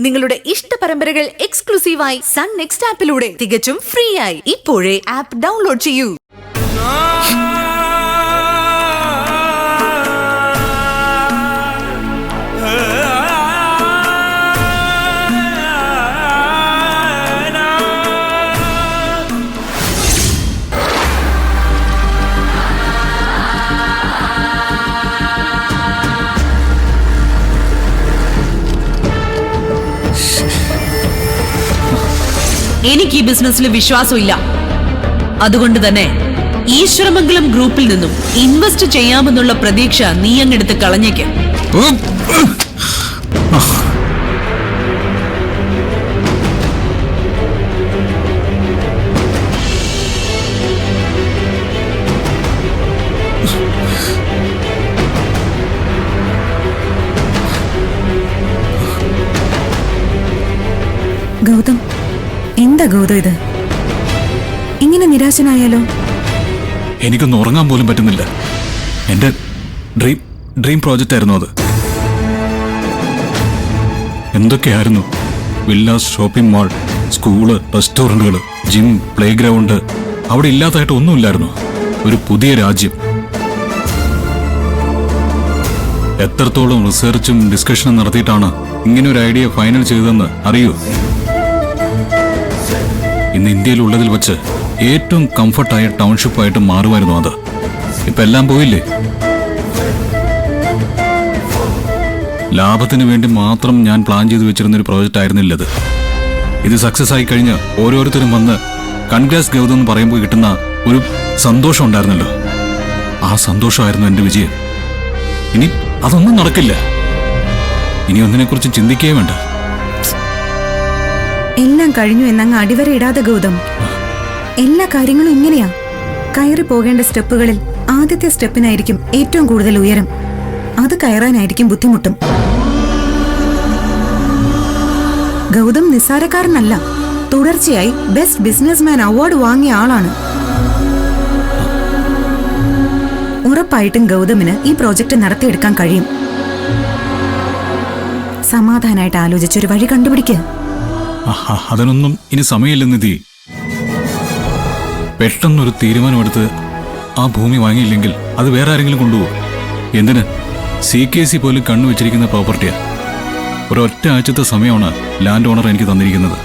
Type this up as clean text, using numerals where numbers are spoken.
നിങ്ങളുടെ ഇഷ്ട പരമ്പരകൾ എക്സ്ക്ലൂസീവായി സൺ നെക്സ്റ്റ് ആപ്പിലൂടെ തികച്ചും ഫ്രീ ആയി ഇപ്പോഴേ ആപ്പ് ഡൗൺലോഡ് ചെയ്യൂ. എനിക്ക് ഈ ബിസിനസ്സിൽ വിശ്വാസമില്ല. അതുകൊണ്ട് തന്നെ ഈശ്വരമംഗലം ഗ്രൂപ്പിൽ നിന്നും ഇൻവെസ്റ്റ് ചെയ്യാമെന്നുള്ള പ്രതീക്ഷ നീ അങ്ങെടുത്ത് കളഞ്ഞേക്ക്. ഗൗതം, എന്താ ഗൗതം ഇത്? ഇങ്ങനെ നിരാശനായാലോ? എനിക്കൊന്നും ഉറങ്ങാൻ പോലും പറ്റുന്നില്ല. എന്റെ ഡ്രീം പ്രോജക്റ്റ് ആയിരുന്നു അത്. എന്തൊക്കെയായിരുന്നു? വില്ലാസ്, ഷോപ്പിംഗ് മാൾ, സ്കൂള്, റെസ്റ്റോറന്റുകൾ, ജിം, പ്ലേ ഗ്രൗണ്ട്. അവിടെ ഇല്ലാത്തതായിട്ട് ഒന്നുമില്ലായിരുന്നു. ഒരു പുതിയ രാജ്യം. എത്രത്തോളം റിസർച്ചും ഡിസ്കഷനും നടത്തിയിട്ടാണ് ഇങ്ങനെ ഒരു ഐഡിയ ഫൈനൽ ചെയ്തതെന്ന് അറിയൂ. ഇന്ന് ഇന്ത്യയിലുള്ളതിൽ വെച്ച് ഏറ്റവും കംഫർട്ടായ ടൗൺഷിപ്പായിട്ട് മാറുമായിരുന്നു അത്. ഇപ്പൊ എല്ലാം പോയില്ലേ? ലാഭത്തിന് വേണ്ടി മാത്രം ഞാൻ പ്ലാൻ ചെയ്തു വെച്ചിരുന്ന ഒരു പ്രോജക്റ്റ് ആയിരുന്നില്ലത്. ഇത് സക്സസ് ആയി കഴിഞ്ഞ് ഓരോരുത്തരും വന്ന് കൺഗ്രാസ് ഗൗതം എന്ന് പറയുമ്പോൾ കിട്ടുന്ന ഒരു സന്തോഷം ഉണ്ടായിരുന്നല്ലോ. ആ സന്തോഷമായിരുന്നു എന്റെ വിജയം. ഇനി അതൊന്നും നടക്കില്ല. ഇനി ഒന്നിനെക്കുറിച്ച് ചിന്തിക്കേ വേണ്ട. എല്ലാം കഴിഞ്ഞു എന്നങ്ങ് അടിവര ഇടാതെ ഗൗതം. എല്ലാ കാര്യങ്ങളും ഇങ്ങനെയാ. കയറി പോകേണ്ട സ്റ്റെപ്പുകളിൽ ആദ്യത്തെ സ്റ്റെപ്പിനായിരിക്കും ഏറ്റവും കൂടുതൽ ഉയരം. അത് കയറാനായിരിക്കും ബുദ്ധിമുട്ടും. ഗൗതം നിസ്സാരക്കാരനല്ല. തുടർച്ചയായി ബെസ്റ്റ് ബിസിനസ്മാൻ അവാർഡ് വാങ്ങിയ ആളാണ്. ഉറപ്പായിട്ടും ഗൗതമിന് ഈ പ്രോജക്റ്റ് നടത്തിയെടുക്കാൻ കഴിയും. സമാധാനായിട്ട് ആലോചിച്ചൊരു വഴി കണ്ടുപിടിക്കുക. അതിനൊന്നും ഇനി സമയമില്ല നിധി. പെട്ടെന്നൊരു തീരുമാനമെടുത്ത് ആ ഭൂമി വാങ്ങിയില്ലെങ്കിൽ അത് വേറെ ആരെങ്കിലും കൊണ്ടുപോകും. എന്തിന്? CKC പോലും കണ്ണുവെച്ചിരിക്കുന്ന പ്രോപ്പർട്ടിയാ. ഒരൊറ്റ ആഴ്ചത്തെ സമയമാണ് ലാൻഡ് ഓണർ എനിക്ക് തന്നിരിക്കുന്നത്.